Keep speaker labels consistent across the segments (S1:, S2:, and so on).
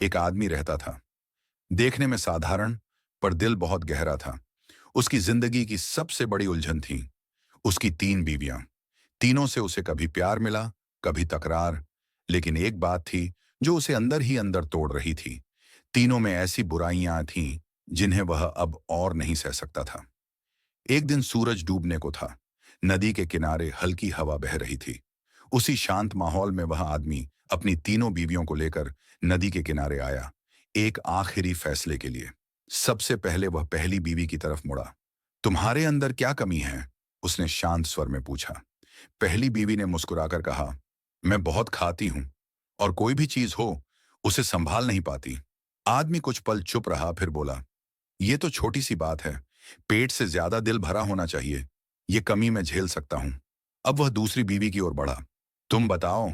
S1: एक आदमी रहता था। देखने में साधारण, पर दिल बहुत गहरा था। उसकी जिंदगी की सबसे बड़ी उलझन थी उसकी 3 बीवियां। तीनों से उसे कभी प्यार मिला, कभी तकरार। लेकिन एक बात थी जो उसे अंदर ही अंदर तोड़ रही थी। तीनों में ऐसी बुराइयां थीं जिन्हें वह अब और नहीं सह सकता था। एक दिन सूरज डूबने को था। नदी के किनारे हल्की हवा बह रही थी। उसी शांत माहौल में वह आदमी अपनी तीनों बीवियों को लेकर नदी के किनारे आया, एक आखिरी फैसले के लिए। सबसे पहले वह पहली बीवी की तरफ मुड़ा। तुम्हारे अंदर क्या कमी है? उसने शांत स्वर में पूछा। पहली बीवी ने मुस्कुराकर कहा, मैं बहुत खाती हूं और कोई भी चीज हो उसे संभाल नहीं पाती। आदमी कुछ पल चुप रहा, फिर बोला, ये तो छोटी सी बात है। पेट से ज्यादा दिल भरा होना चाहिए। ये कमी मैं झेल सकता हूं। अब वह दूसरी बीवी की ओर बढ़ा। तुम बताओ,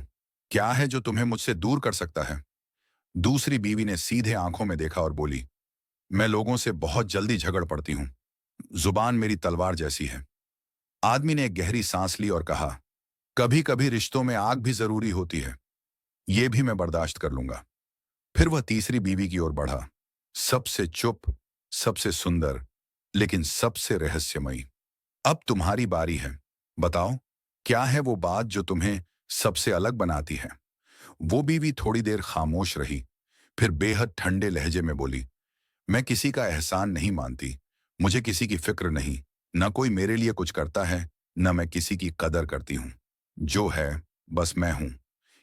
S1: क्या है जो तुम्हें मुझसे दूर कर सकता है? दूसरी बीवी ने सीधे आंखों में देखा और बोली, मैं लोगों से बहुत जल्दी झगड़ पड़ती हूँ। जुबान मेरी तलवार जैसी है। आदमी ने एक गहरी सांस ली और कहा, कभी कभी रिश्तों में आग भी जरूरी होती है। ये भी मैं बर्दाश्त कर लूंगा। फिर वह तीसरी बीवी की ओर बढ़ा। सबसे चुप, सबसे सुंदर, लेकिन सबसे रहस्यमयी। अब तुम्हारी बारी है। बताओ, क्या है वो बात जो तुम्हें सबसे अलग बनाती है? वो बीवी थोड़ी देर खामोश रही, फिर बेहद ठंडे लहजे में बोली, मैं किसी का एहसान नहीं मानती। मुझे किसी की फिक्र नहीं। न कोई मेरे लिए कुछ करता है, न मैं किसी की कदर करती हूँ। जो है, बस मैं हूं।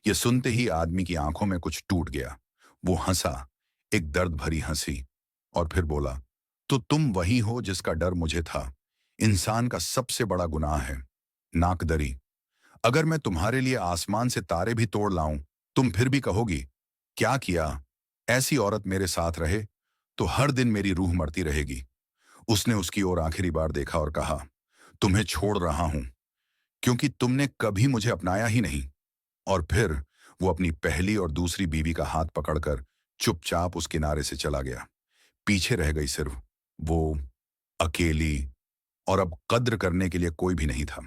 S1: ये सुनते ही आदमी की आंखों में कुछ टूट गया। वो हंसा, एक दर्द भरी हंसी, और फिर बोला, तो तुम वही हो जिसका डर मुझे था। इंसान का सबसे बड़ा गुनाह है नाकदरी। अगर मैं तुम्हारे लिए आसमान से तारे भी तोड़ लाऊं, तुम फिर भी कहोगी, क्या किया? ऐसी औरत मेरे साथ रहे तो हर दिन मेरी रूह मरती रहेगी। उसने उसकी ओर आखिरी बार देखा और कहा, तुम्हें छोड़ रहा हूं क्योंकि तुमने कभी मुझे अपनाया ही नहीं। और फिर वो अपनी पहली और दूसरी बीवी का हाथ पकड़कर चुपचाप उस किनारे से चला गया। पीछे रह गई सिर्फ वो, अकेली, और अब कद्र करने के लिए कोई भी नहीं था।